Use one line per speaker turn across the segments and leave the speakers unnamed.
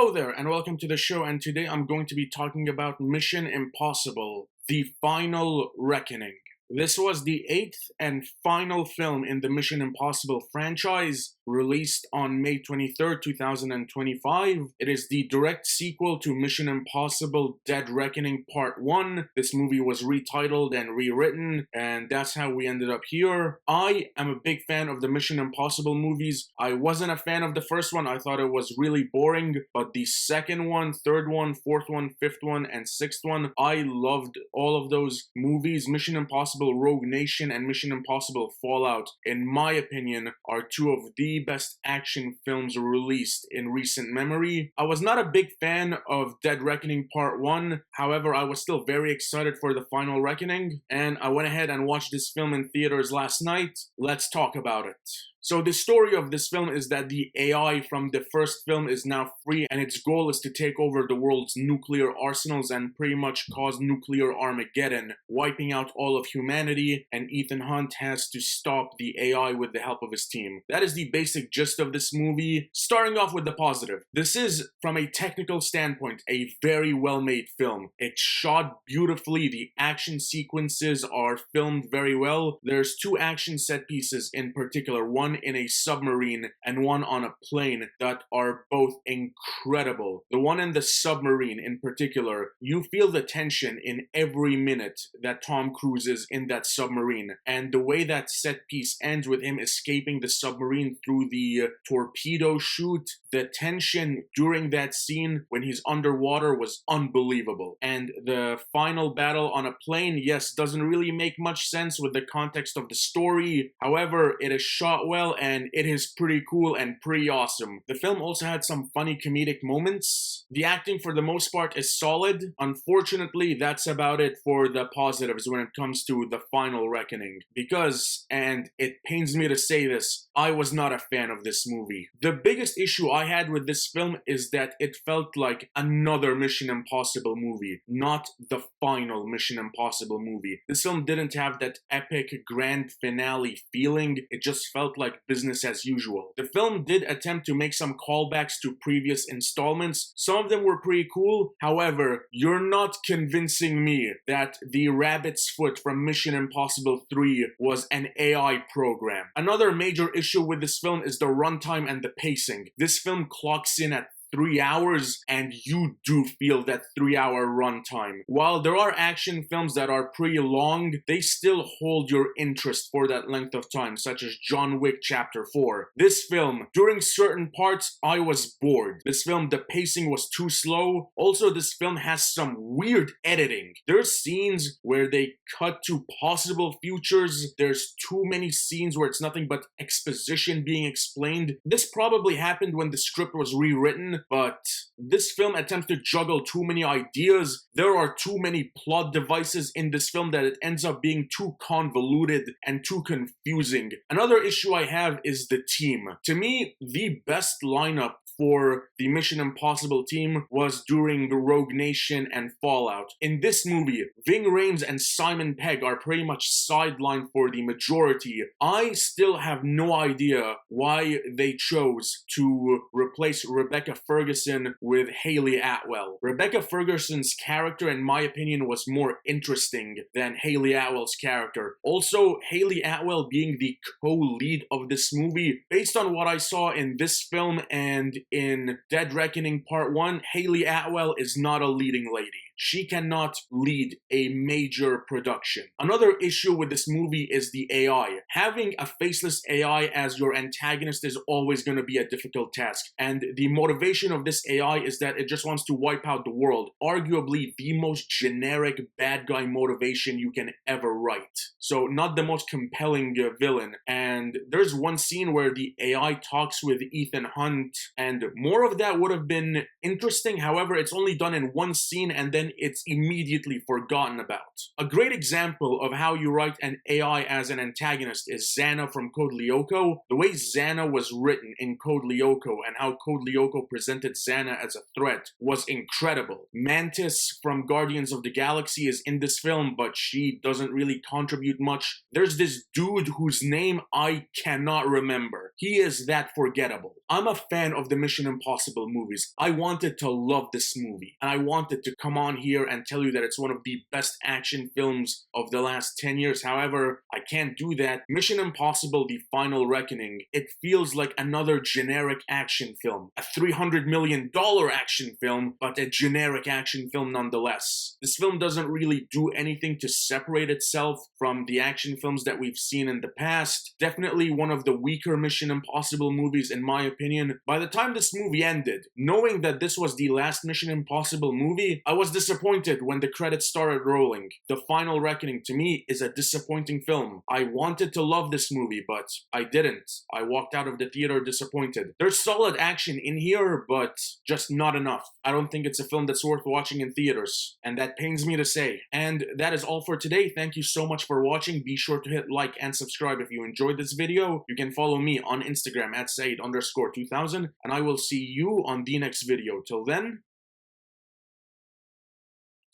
Hello there, and welcome to the show. And today I'm going to be talking about Mission Impossible: The Final Reckoning. This was the eighth and final film in the Mission Impossible franchise, released on May 23rd, 2025. It is the direct sequel to Mission Impossible: Dead Reckoning Part 1. This movie was retitled and rewritten, and that's how we ended up here. I am a big fan of the Mission Impossible movies. I wasn't a fan of the first one. I thought it was really boring, but the second one, third one, fourth one, fifth one, and sixth one, I loved all of those movies. Mission Impossible Rogue Nation and Mission Impossible Fallout, in my opinion, are two of the best action films released in recent memory. I was not a big fan of Dead Reckoning Part 1, however, I was still very excited for the Final Reckoning, and I went ahead and watched this film in theaters last night. Let's talk about it. So the story of this film is that the AI from the first film is now free, and its goal is to take over the world's nuclear arsenals and pretty much cause nuclear Armageddon, wiping out all of humanity, and Ethan Hunt has to stop the AI with the help of his team. That is the basic gist of this movie. Starting off with the positive. This is, from a technical standpoint, a very well-made film. It's shot beautifully, the action sequences are filmed very well. There's two action set pieces in particular, one in a submarine and one on a plane, that are both incredible. The one in the submarine in particular, you feel the tension in every minute that Tom Cruise is in that submarine, and the way that set piece ends with him escaping the submarine through the torpedo chute, the tension during that scene when he's underwater was unbelievable. And the final battle on a plane, yes, doesn't really make much sense with the context of the story. However, it is shot well and it is pretty cool and pretty awesome. The film also had some funny comedic moments. The acting for the most part is solid. Unfortunately, that's about it for the positives when it comes to the Final Reckoning. Because, and it pains me to say this, I was not a fan of this movie. The biggest issue I had with this film is that it felt like another Mission Impossible movie, not the final Mission Impossible movie. This film didn't have that epic grand finale feeling. It just felt like business as usual. The film did attempt to make some callbacks to previous installments. Some of them were pretty cool. However, you're not convincing me that the rabbit's foot from Mission Impossible 3 was an AI program. Another major issue with this film is the runtime and the pacing. This film clocks in at 3 hours, and you do feel that 3-hour runtime. While there are action films that are pretty long, they still hold your interest for that length of time, such as John Wick Chapter 4. This film, during certain parts, I was bored. This film, the pacing was too slow. Also, this film has some weird editing. There's scenes where they cut to possible futures. There's too many scenes where it's nothing but exposition being explained. This probably happened when the script was rewritten, but this film attempts to juggle too many ideas. There are too many plot devices in this film that it ends up being too convoluted and too confusing. Another issue I have is the team. To me, the best lineup for the Mission Impossible team was during the Rogue Nation and Fallout. In this movie, Ving Rhames and Simon Pegg are pretty much sidelined for the majority. I still have no idea why they chose to replace Rebecca Ferguson with Hayley Atwell. Rebecca Ferguson's character, in my opinion, was more interesting than Hayley Atwell's character. Also, Hayley Atwell being the co-lead of this movie, based on what I saw in this film and in Dead Reckoning Part 1, Hayley Atwell is not a leading lady. She cannot lead a major production. Another issue with this movie is the AI. Having a faceless AI as your antagonist is always going to be a difficult task. And the motivation of this AI is that it just wants to wipe out the world. Arguably the most generic bad guy motivation you can ever write. So not the most compelling villain. And there's one scene where the AI talks with Ethan Hunt, and more of that would have been interesting. However, it's only done in one scene, and then it's immediately forgotten about. A great example of how you write an AI as an antagonist is Xana from Code Lyoko. The way Xana was written in Code Lyoko and how Code Lyoko presented Xana as a threat was incredible. Mantis from Guardians of the Galaxy is in this film, but she doesn't really contribute much. There's this dude whose name I cannot remember. He is that forgettable. I'm a fan of the Mission Impossible movies. I wanted to love this movie, and I wanted to come on here and tell you that it's one of the best action films of the last 10 years. However, I can't do that. Mission Impossible: The Final Reckoning, it feels like another generic action film. A $300 million action film, but a generic action film nonetheless. This film doesn't really do anything to separate itself from the action films that we've seen in the past. Definitely one of the weaker Mission Impossible movies in my opinion. By the time this movie ended, knowing that this was the last Mission Impossible movie, I was disappointed when the credits started rolling. The Final Reckoning to me is a disappointing film. I wanted to love this movie, but I didn't. I walked out of the theater disappointed. There's solid action in here, but just not enough. I don't think it's a film that's worth watching in theaters, and that pains me to say. And that is all for today. Thank you so much for watching. Be sure to hit like and subscribe if you enjoyed this video. You can follow me on Instagram at Saeed_2000, and I will see you on the next video. Till then,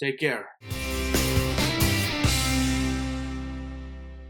take care.